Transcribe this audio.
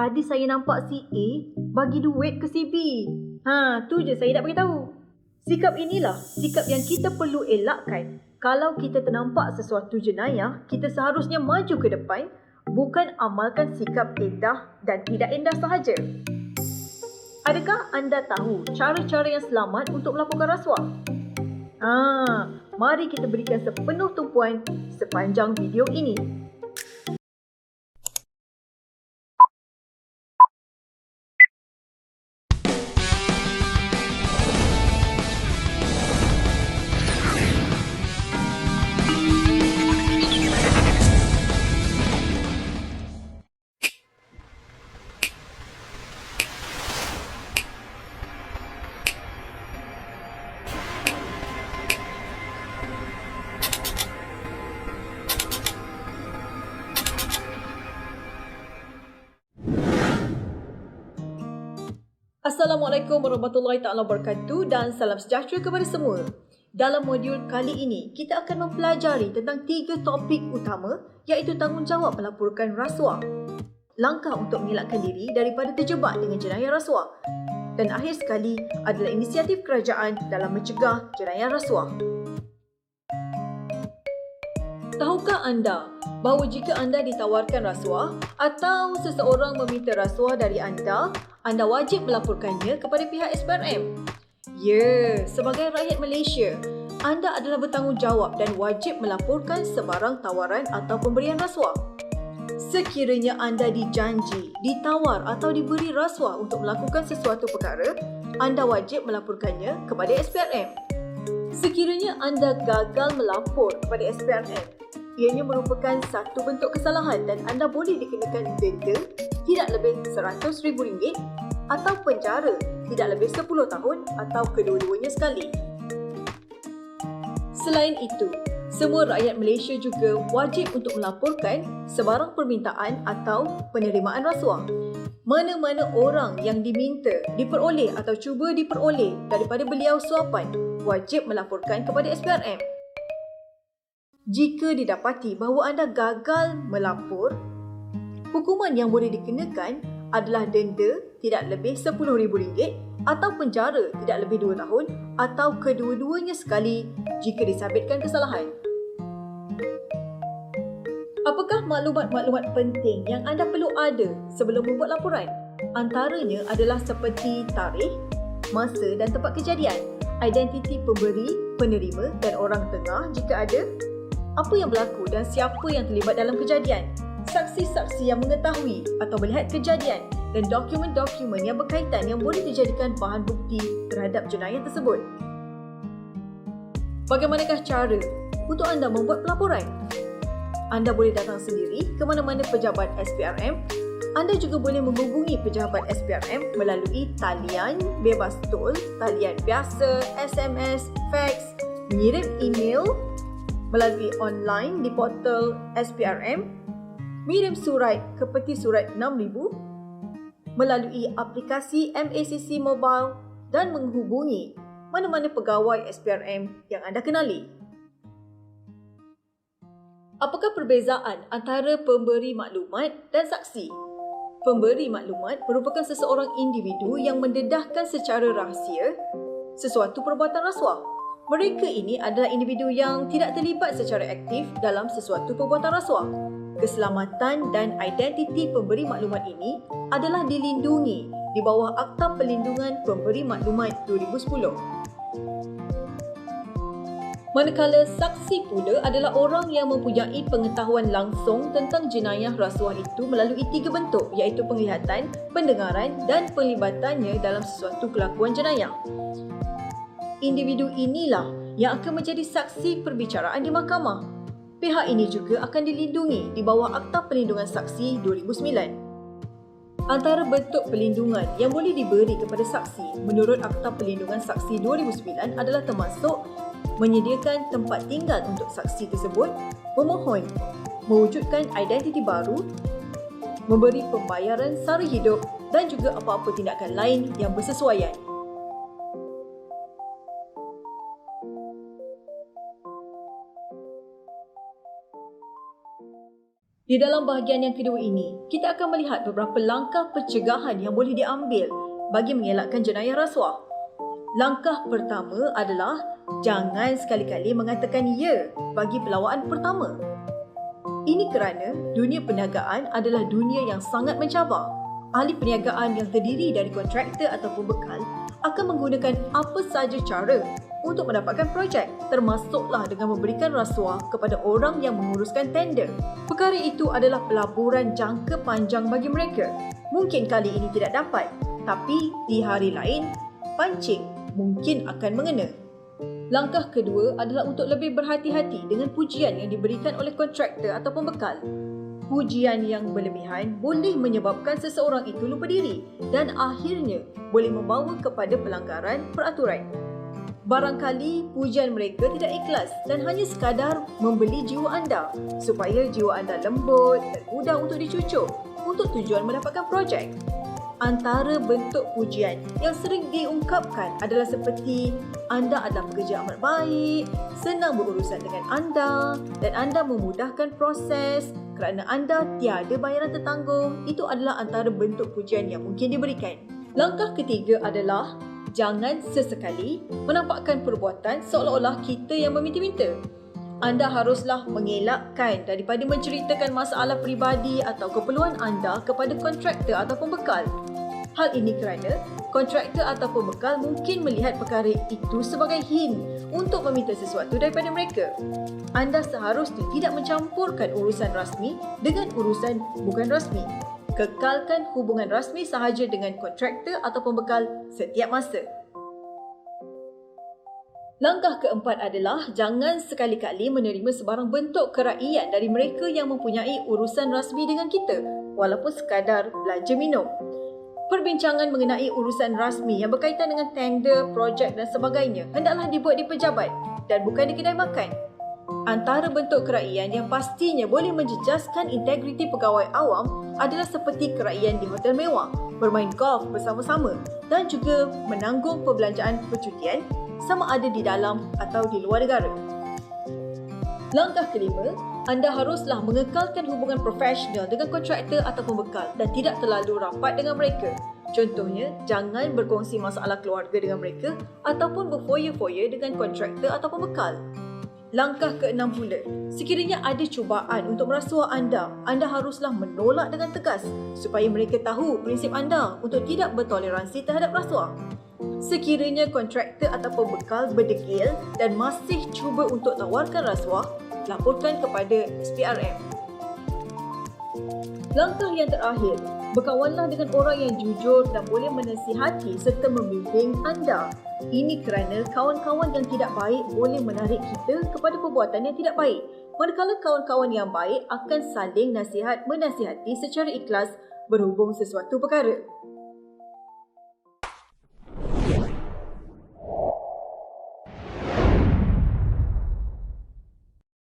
tadi saya nampak si A bagi duit ke si B. Tu je saya nak beritahu. Sikap inilah sikap yang kita perlu elakkan. Kalau kita ternampak sesuatu jenayah, kita seharusnya maju ke depan, bukan amalkan sikap endah dan tidak endah sahaja. Adakah anda tahu cara-cara yang selamat untuk melakukan rasuah? Mari kita berikan sepenuh tumpuan sepanjang video ini. Assalamualaikum warahmatullahi taala wabarakatuh dan salam sejahtera kepada semua. Dalam modul kali ini, kita akan mempelajari tentang 3 topik utama iaitu tanggungjawab melaporkan rasuah, langkah untuk mengelakkan diri daripada terjebak dengan jenayah rasuah, dan akhir sekali adalah inisiatif kerajaan dalam mencegah jenayah rasuah. Tahukah anda bahawa jika anda ditawarkan rasuah atau seseorang meminta rasuah dari anda wajib melaporkannya kepada pihak SPRM? Ya, sebagai rakyat Malaysia, anda adalah bertanggungjawab dan wajib melaporkan sebarang tawaran atau pemberian rasuah. Sekiranya anda dijanji, ditawar atau diberi rasuah untuk melakukan sesuatu perkara, anda wajib melaporkannya kepada SPRM. Sekiranya anda gagal melapor kepada SPRM, ianya merupakan satu bentuk kesalahan dan anda boleh dikenakan denda tidak lebih RM100,000 atau penjara tidak lebih 10 tahun atau kedua-duanya sekali. Selain itu, semua rakyat Malaysia juga wajib untuk melaporkan sebarang permintaan atau penerimaan rasuah. Mana-mana orang yang diminta, diperoleh atau cuba diperoleh daripada beliau suapan wajib melaporkan kepada SPRM. Jika didapati bahawa anda gagal melapor, hukuman yang boleh dikenakan adalah denda tidak lebih RM10,000 atau penjara tidak lebih 2 tahun atau kedua-duanya sekali jika disabitkan kesalahan. Apakah maklumat-maklumat penting yang anda perlu ada sebelum membuat laporan? Antaranya adalah seperti tarikh, masa dan tempat kejadian, identiti pemberi, penerima dan orang tengah jika ada, apa yang berlaku dan siapa yang terlibat dalam kejadian, saksi-saksi yang mengetahui atau melihat kejadian dan dokumen-dokumen yang berkaitan yang boleh dijadikan bahan bukti terhadap jenayah tersebut. Bagaimanakah cara untuk anda membuat pelaporan? Anda boleh datang sendiri ke mana-mana pejabat SPRM. Anda juga boleh menghubungi pejabat SPRM melalui talian bebas tol, talian biasa, SMS, fax, mengirim email, melalui online di portal SPRM, mengirim surat ke peti surat 6000, melalui aplikasi MACC Mobile dan menghubungi mana-mana pegawai SPRM yang anda kenali. Apakah perbezaan antara pemberi maklumat dan saksi? Pemberi maklumat merupakan seseorang individu yang mendedahkan secara rahsia sesuatu perbuatan rasuah. Mereka ini adalah individu yang tidak terlibat secara aktif dalam sesuatu perbuatan rasuah. Keselamatan dan identiti pemberi maklumat ini adalah dilindungi di bawah Akta Perlindungan Pemberi Maklumat 2010. Manakala saksi pula adalah orang yang mempunyai pengetahuan langsung tentang jenayah rasuah itu melalui 3 bentuk iaitu penglihatan, pendengaran dan penglibatannya dalam sesuatu kelakuan jenayah. Individu inilah yang akan menjadi saksi perbicaraan di mahkamah. Pihak ini juga akan dilindungi di bawah Akta Perlindungan Saksi 2009. Antara bentuk perlindungan yang boleh diberi kepada saksi menurut Akta Perlindungan Saksi 2009 adalah termasuk menyediakan tempat tinggal untuk saksi tersebut, memohon mewujudkan identiti baru, memberi pembayaran sara hidup dan juga apa-apa tindakan lain yang bersesuaian. Di dalam bahagian yang kedua ini, kita akan melihat beberapa langkah pencegahan yang boleh diambil bagi mengelakkan jenayah rasuah. Langkah pertama adalah jangan sekali-kali mengatakan ya bagi pelawaan pertama. Ini kerana dunia perniagaan adalah dunia yang sangat mencabar. Ahli perniagaan yang terdiri dari kontraktor atau pembekal akan menggunakan apa sahaja cara untuk mendapatkan projek, termasuklah dengan memberikan rasuah kepada orang yang menguruskan tender. Perkara itu adalah pelaburan jangka panjang bagi mereka. Mungkin kali ini tidak dapat, tapi di hari lain, pancing mungkin akan mengena. Langkah kedua adalah untuk lebih berhati-hati dengan pujian yang diberikan oleh kontraktor atau pembekal. Pujian yang berlebihan boleh menyebabkan seseorang itu lupa diri dan akhirnya boleh membawa kepada pelanggaran peraturan. Barangkali pujian mereka tidak ikhlas dan hanya sekadar membeli jiwa anda supaya jiwa anda lembut dan mudah untuk dicucuk untuk tujuan mendapatkan projek. Antara bentuk pujian yang sering diungkapkan adalah seperti anda adalah pekerja amat baik, senang berurusan dengan anda dan anda memudahkan proses kerana anda tiada bayaran tertanggung. Itu adalah antara bentuk pujian yang mungkin diberikan. Langkah ketiga adalah jangan sesekali menampakkan perbuatan seolah-olah kita yang meminta-minta. Anda haruslah mengelakkan daripada menceritakan masalah peribadi atau keperluan anda kepada kontraktor atau pembekal. Hal ini kerana kontraktor atau pembekal mungkin melihat perkara itu sebagai hint untuk meminta sesuatu daripada mereka. Anda seharusnya tidak mencampurkan urusan rasmi dengan urusan bukan rasmi. Kekalkan hubungan rasmi sahaja dengan kontraktor atau pembekal setiap masa. Langkah keempat adalah jangan sekali-kali menerima sebarang bentuk keraian dari mereka yang mempunyai urusan rasmi dengan kita, walaupun sekadar belanja minum. Perbincangan mengenai urusan rasmi yang berkaitan dengan tender, projek dan sebagainya hendaklah dibuat di pejabat dan bukan di kedai makan. Antara bentuk keraian yang pastinya boleh menjejaskan integriti pegawai awam adalah seperti keraian di hotel mewah, bermain golf bersama-sama dan juga menanggung perbelanjaan percutian sama ada di dalam atau di luar negara. Langkah kelima, anda haruslah mengekalkan hubungan profesional dengan kontraktor atau pembekal dan tidak terlalu rapat dengan mereka. Contohnya, jangan berkongsi masalah keluarga dengan mereka ataupun berfoya-foya dengan kontraktor atau pembekal. Langkah keenam pula, sekiranya ada cubaan untuk merasuah anda haruslah menolak dengan tegas supaya mereka tahu prinsip anda untuk tidak bertoleransi terhadap rasuah. Sekiranya kontraktor atau pembekal berdegil dan masih cuba untuk tawarkan rasuah, laporkan kepada SPRM. Langkah yang terakhir, berkawanlah dengan orang yang jujur dan boleh menasihati serta membimbing anda. Ini kerana kawan-kawan yang tidak baik boleh menarik kita kepada perbuatan yang tidak baik. Manakala kawan-kawan yang baik akan saling menasihati secara ikhlas berhubung sesuatu perkara.